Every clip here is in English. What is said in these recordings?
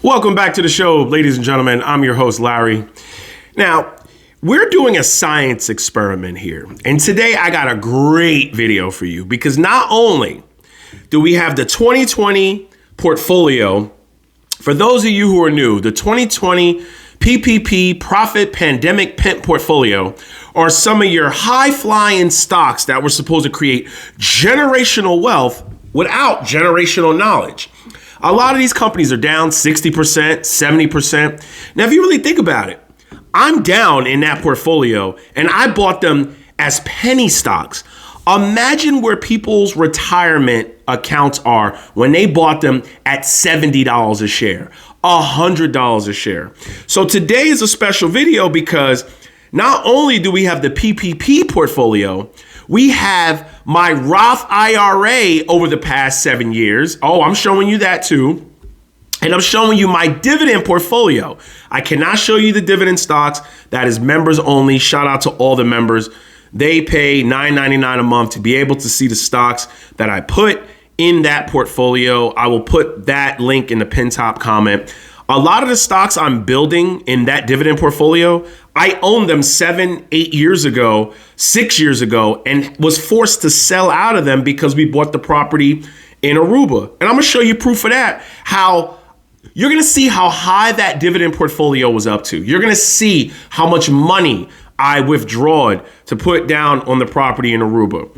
Welcome back to the show, ladies and gentlemen. I'm your host, Larry. Now, we're doing a science experiment here. And today I got a great video for you because not only do we have the 2020 portfolio, for those of you who are new, the 2020 PPP Profit Pandemic Pimp Portfolio are some of your high-flying stocks that were supposed to create generational wealth without generational knowledge. A lot of these companies are down 60%, 70%. Now, if you really think about it, I'm down in that portfolio and I bought them as penny stocks. Imagine where people's retirement accounts are when they bought them at $70 a share, $100 a share. So today is a special video because not only do we have the PPP portfolio, we have my Roth IRA over the past 7 years. Oh, I'm showing you that too. And I'm showing you my dividend portfolio. I cannot show you the dividend stocks. That is members only. Shout out to all the members. They pay $9.99 a month to be able to see the stocks that I put in that portfolio. I will put that link in the pin top comment. A lot of the stocks I'm building in that dividend portfolio, I owned them 7, 8 years ago, 6 years ago, and was forced to sell out of them because we bought the property in Aruba. And I'm gonna show you proof of that, how you're gonna see how high that dividend portfolio was up to. You're gonna see how much money I withdrawed to put down on the property in Aruba.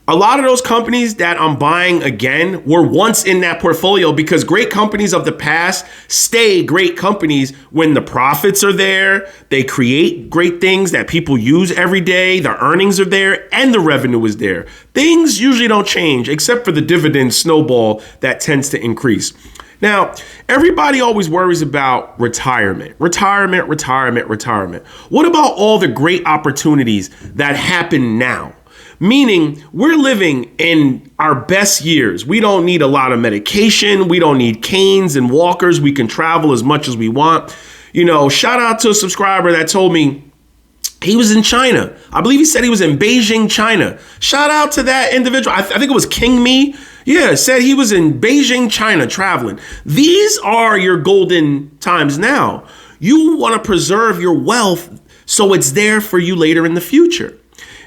A lot of those companies that I'm buying again were once in that portfolio because great companies of the past stay great companies when the profits are there, they create great things that people use every day, the earnings are there, and the revenue is there. Things usually don't change except for the dividend snowball that tends to increase. Now, everybody always worries about retirement. What about all the great opportunities that happen now? Meaning we're living in our best years. We don't need a lot of medication. We don't need canes and walkers. We can travel as much as we want. You know, shout out to a subscriber that told me he was in China. I believe he said he was in Beijing, China. Shout out to that individual. I think it was King Me. Yeah, said he was in Beijing, China, traveling. These are your golden times now. You want to preserve your wealth so it's there for you later in the future.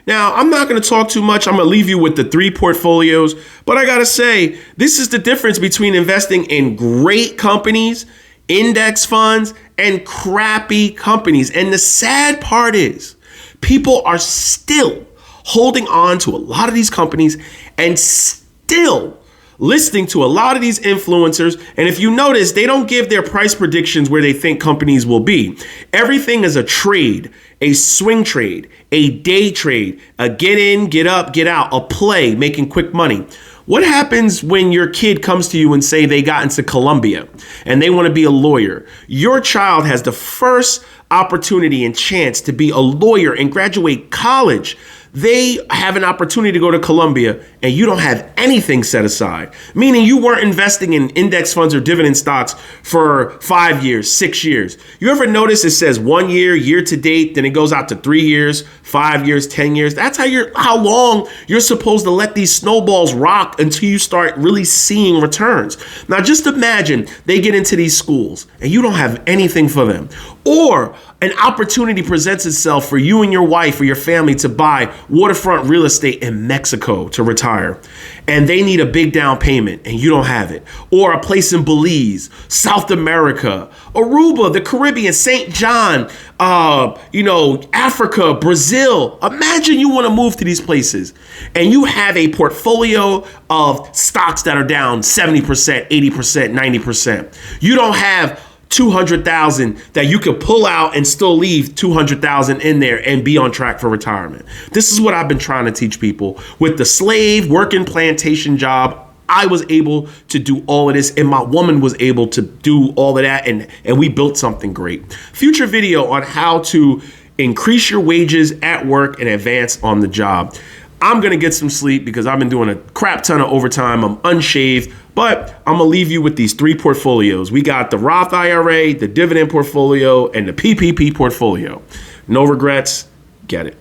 Now, I'm not going to talk too much. I'm going to leave you with the 3 portfolios. But I got to say, this is the difference between investing in great companies, index funds, and crappy companies. And the sad part is people are still holding on to a lot of these companies and still listening to a lot of these influencers. And if you notice, they don't give their price predictions where they think companies will be. Everything is a trade, a swing trade, a day trade, a get in, get up, get out, a play, making quick money. What happens when your kid comes to you and say they got into Columbia and they want to be a lawyer? Your child has the first opportunity and chance to be a lawyer and graduate college. They have an opportunity to go to Columbia and you don't have anything set aside, meaning you weren't investing in index funds or dividend stocks for 5 years, 6 years. You ever notice it says 1 year, year to date, then it goes out to 3 years, 5 years, 10 years. That's how long you're supposed to let these snowballs rock until you start really seeing returns. Now, just imagine they get into these schools and you don't have anything for them. Or an opportunity presents itself for you and your wife or your family to buy waterfront real estate in Mexico to retire. And they need a big down payment and you don't have it. Or a place in Belize, South America, Aruba, the Caribbean, St. John, Africa, Brazil. Imagine you want to move to these places and you have a portfolio of stocks that are down 70%, 80%, 90%. You don't have 200,000 that you could pull out and still leave 200,000 in there and be on track for retirement. This is what I've been trying to teach people. With the slave working plantation job, I was able to do all of this and my woman was able to do all of that and we built something great. Future video on how to increase your wages at work and advance on the job. I'm going to get some sleep because I've been doing a crap ton of overtime. I'm unshaved, but I'm going to leave you with these 3 portfolios. We got the Roth IRA, the dividend portfolio, and the PPP portfolio. No regrets. Get it.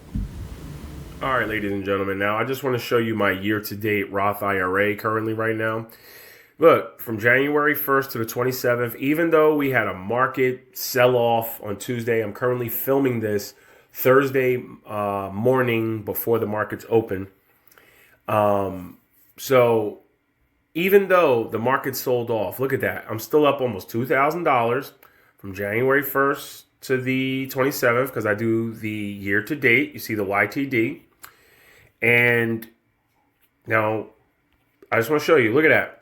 All right, ladies and gentlemen. Now, I just want to show you my year-to-date Roth IRA currently right now. Look, from January 1st to the 27th, even though we had a market sell off on Tuesday, I'm currently filming this Thursday morning before the markets open. So even though the market sold off, look at that. I'm still up almost $2,000 from January 1st to the 27th because I do the year to date. You see the YTD. And now I just want to show you. Look at that.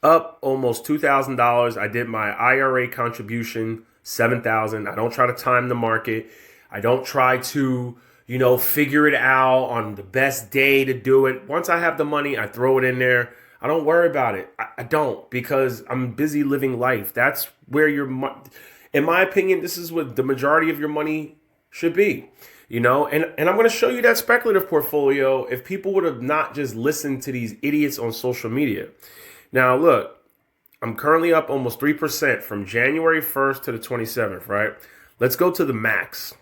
Up almost $2,000. I did my IRA contribution, $7,000. I don't try to time the market. I don't try to, figure it out on the best day to do it. Once I have the money, I throw it in there. I don't worry about it. I don't, because I'm busy living life. That's where in my opinion, this is what the majority of your money should be. And I'm going to show you that speculative portfolio if people would have not just listened to these idiots on social media. Now, look, I'm currently up almost 3% from January 1st to the 27th, right? Let's go to the max.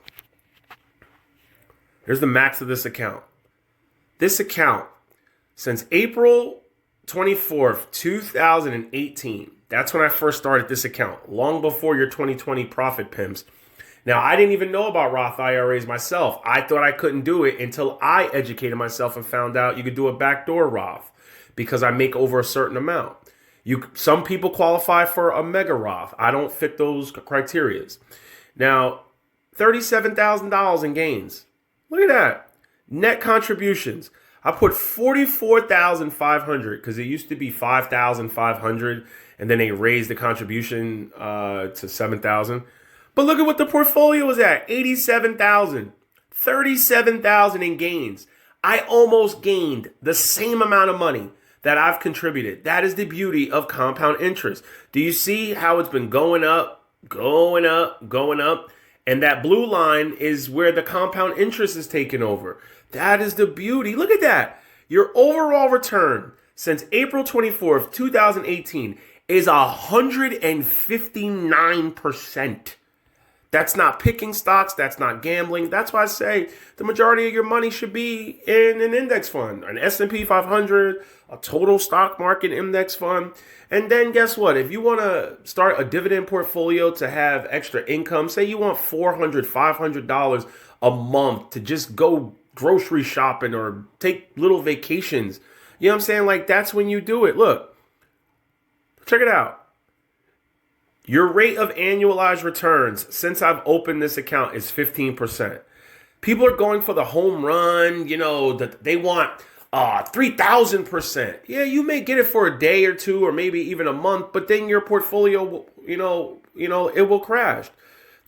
Here's the max of this account. This account, since April 24th, 2018, that's when I first started this account, long before your 2020 profit pimps. Now, I didn't even know about Roth IRAs myself. I thought I couldn't do it until I educated myself and found out you could do a backdoor Roth because I make over a certain amount. Some people qualify for a mega Roth. I don't fit those criterias. Now, $37,000 in gains. Look at that. Net contributions. I put $44,500 because it used to be $5,500 and then they raised the contribution to $7,000. But look at what the portfolio was at, $87,000, $37,000 in gains. I almost gained the same amount of money that I've contributed. That is the beauty of compound interest. Do you see how it's been going up, going up, going up? And that blue line is where the compound interest is taking over. That is the beauty. Look at that. Your overall return since April 24th, 2018 is 159%. That's not picking stocks. That's not gambling. That's why I say the majority of your money should be in an index fund, an S&P 500, a total stock market index fund. And then guess what? If you want to start a dividend portfolio to have extra income, say you want $400, $500 a month to just go grocery shopping or take little vacations. You know what I'm saying? Like, that's when you do it. Look, check it out. Your rate of annualized returns since I've opened this account is 15%. People are going for the home run, that they want 3,000%. Yeah, you may get it for a day or two or maybe even a month, but then your portfolio, it will crash.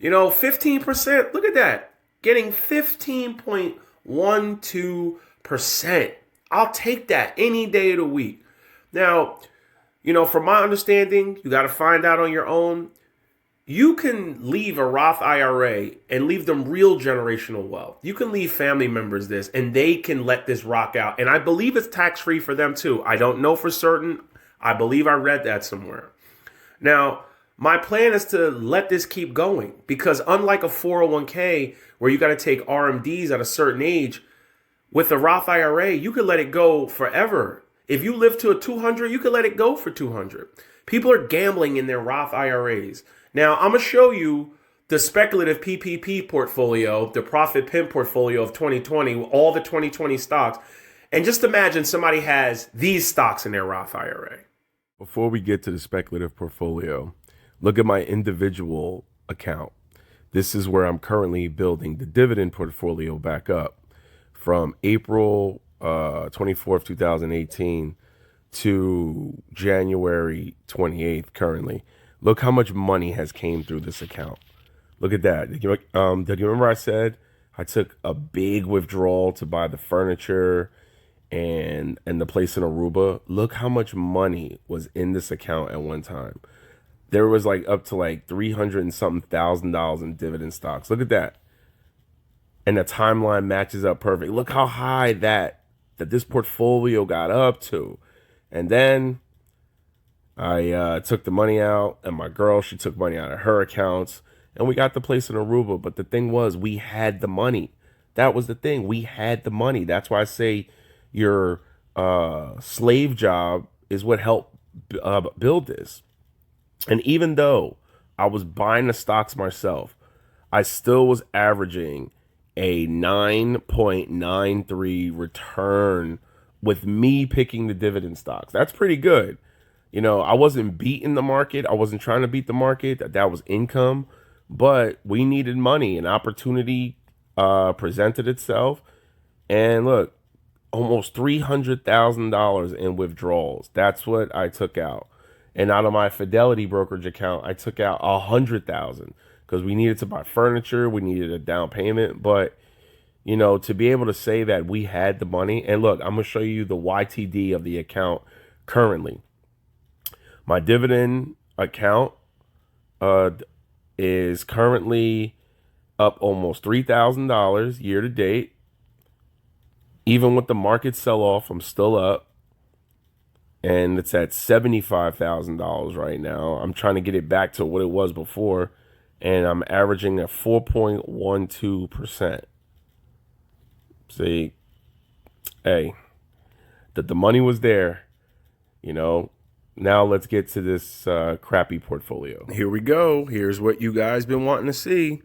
15%, look at that. Getting 15.12%. I'll take that any day of the week. Now, from my understanding, you got to find out on your own. You can leave a Roth IRA and leave them real generational wealth. You can leave family members this and they can let this rock out. And I believe it's tax-free for them too. I don't know for certain. I believe I read that somewhere. Now, my plan is to let this keep going because unlike a 401k where you got to take RMDs at a certain age, with the Roth IRA, you could let it go forever. If you live to a 200, you can let it go for 200. People are gambling in their Roth IRAs. Now, I'm going to show you the speculative PPP portfolio, the profit pimp portfolio of 2020, all the 2020 stocks. And just imagine somebody has these stocks in their Roth IRA. Before we get to the speculative portfolio, look at my individual account. This is where I'm currently building the dividend portfolio back up from April 24th, 2018 to January 28th currently. Look how much money has came through this account. Look at that. Did you remember I said I took a big withdrawal to buy the furniture and the place in Aruba? Look how much money was in this account at one time. There was up to $300 and something thousand in dividend stocks. Look at that. And the timeline matches up perfect. Look how high that this portfolio got up to. And then I took the money out, and my girl, she took money out of her accounts, and we got the place in Aruba. But the thing was, we had the money. That was the thing. We had the money. That's why I say your slave job is what helped build this. And even though I was buying the stocks myself, I still was averaging a 9.93 return with me picking the dividend stocks. That's pretty good. I wasn't beating the market. I wasn't trying to beat the market. That was income, but we needed money. An opportunity presented itself. And look, almost $300,000 in withdrawals. That's what I took out. And out of my Fidelity brokerage account, I took out 100,000 because we needed to buy furniture. We needed a down payment. But, to be able to say that we had the money, and look, I'm going to show you the YTD of the account currently. My dividend account is currently up almost $3,000 year to date. Even with the market sell off, I'm still up. And it's at $75,000 right now. I'm trying to get it back to what it was before. And I'm averaging at 4.12%. See, hey, that the money was there, Now let's get to this crappy portfolio. Here we go. Here's what you guys been wanting to see.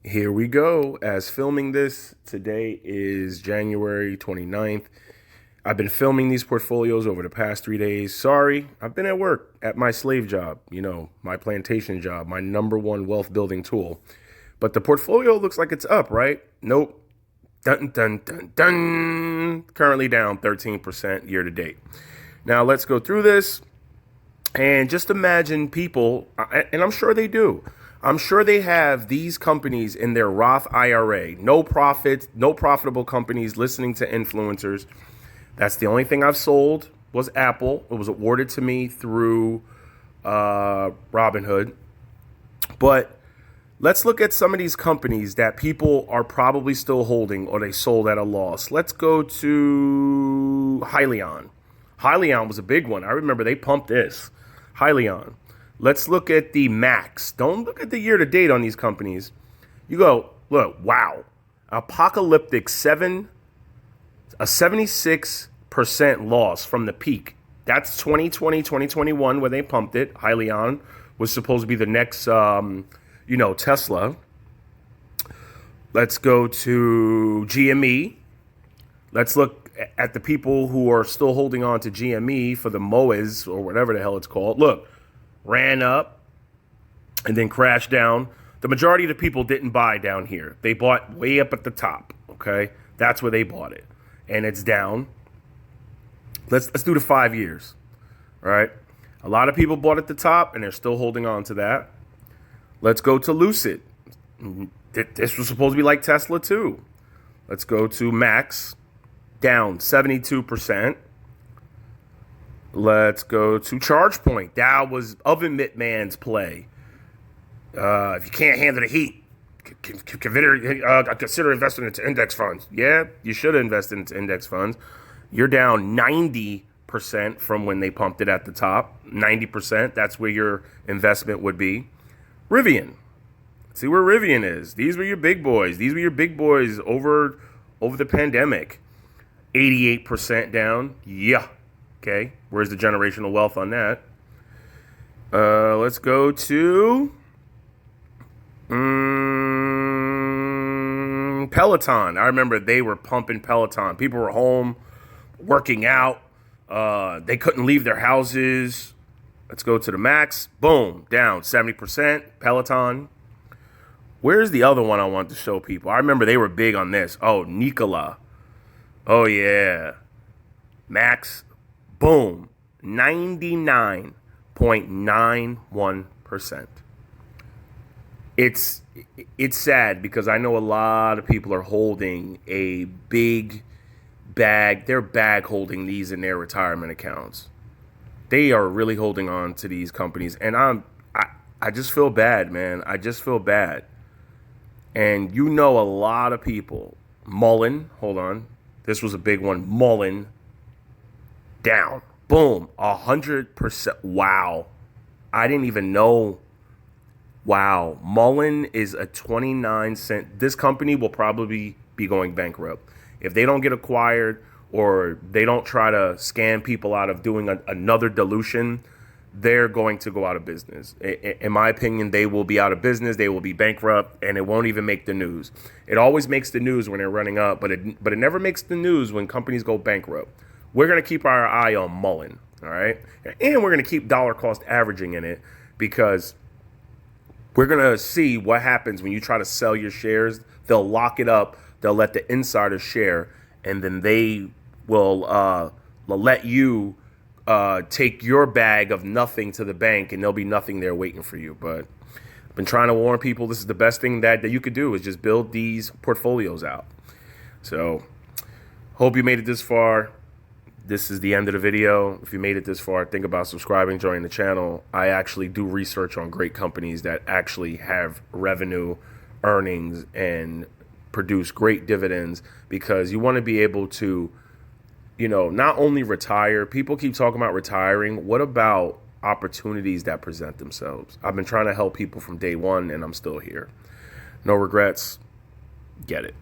Here we go. As filming this, today is January 29th. I've been filming these portfolios over the past 3 days. Sorry, I've been at work at my slave job, my plantation job, my number one wealth building tool. But the portfolio looks like it's up, right? Nope. Dun, dun, dun, dun. Currently down 13% year to date. Now let's go through this and just imagine people, and I'm sure they do. I'm sure they have these companies in their Roth IRA. No profit, no profitable companies, listening to influencers. That's the only thing I've sold was Apple. It was awarded to me through Robinhood. But let's look at some of these companies that people are probably still holding or they sold at a loss. Let's go to Hyliion. Hyliion was a big one. I remember they pumped this. Hyliion. Let's look at the max. Don't look at the year to date on these companies. You go, look, wow. Apocalyptic a 76% loss from the peak. That's 2020, 2021 where they pumped it. Hyliion was supposed to be the next, Tesla. Let's go to GME. Let's look at the people who are still holding on to GME for the MOAs or whatever the hell it's called. Look. Ran up and then crashed down. The majority of the people didn't buy down here. They bought way up at the top, okay? That's where they bought it. And it's down. Let's do the 5 years, all right? A lot of people bought at the top, and they're still holding on to that. Let's go to Lucid. This was supposed to be like Tesla, too. Let's go to Max, down 72%. Let's go to ChargePoint. That was Oven Mitt Man's play. If you can't handle the heat, consider investing into index funds. Yeah, you should invest into index funds. You're down 90% from when they pumped it at the top. 90%, that's where your investment would be. Rivian. See where Rivian is. These were your big boys. These were your big boys over the pandemic. 88% down. Yeah. Okay, where's the generational wealth on that? Let's go to Peloton. I remember they were pumping Peloton. People were home working out. They couldn't leave their houses. Let's go to the max. Boom, down 70%. Peloton. Where's the other one I want to show people? I remember they were big on this. Oh, Nikola. Oh, yeah. Max. Boom, 99.91%. It's sad because I know a lot of people are holding a big bag. They're bag holding these in their retirement accounts. They are really holding on to these companies. And I just feel bad, man. I just feel bad. And a lot of people. Mullen, hold on. This was a big one. Mullen. Down. Boom. 100%. Wow. I didn't even know. Wow. Mullen is a 29 cent. This company will probably be going bankrupt. If they don't get acquired or they don't try to scam people out of doing another dilution, they're going to go out of business. In my opinion, they will be out of business. They will be bankrupt, and it won't even make the news. It always makes the news when they're running up, but it never makes the news when companies go bankrupt. We're going to keep our eye on Mullen, all right? And we're going to keep dollar cost averaging in it, because we're going to see what happens when you try to sell your shares. They'll lock it up. They'll let the insiders share, and then they will let you take your bag of nothing to the bank, and there'll be nothing there waiting for you. But I've been trying to warn people, this is the best thing that you could do, is just build these portfolios out. So hope you made it this far. This is the end of the video. If you made it this far, think about subscribing, joining the channel. I actually do research on great companies that actually have revenue, earnings, and produce great dividends, because you want to be able to, not only retire. People keep talking about retiring. What about opportunities that present themselves? I've been trying to help people from day one, and I'm still here. No regrets. Get it.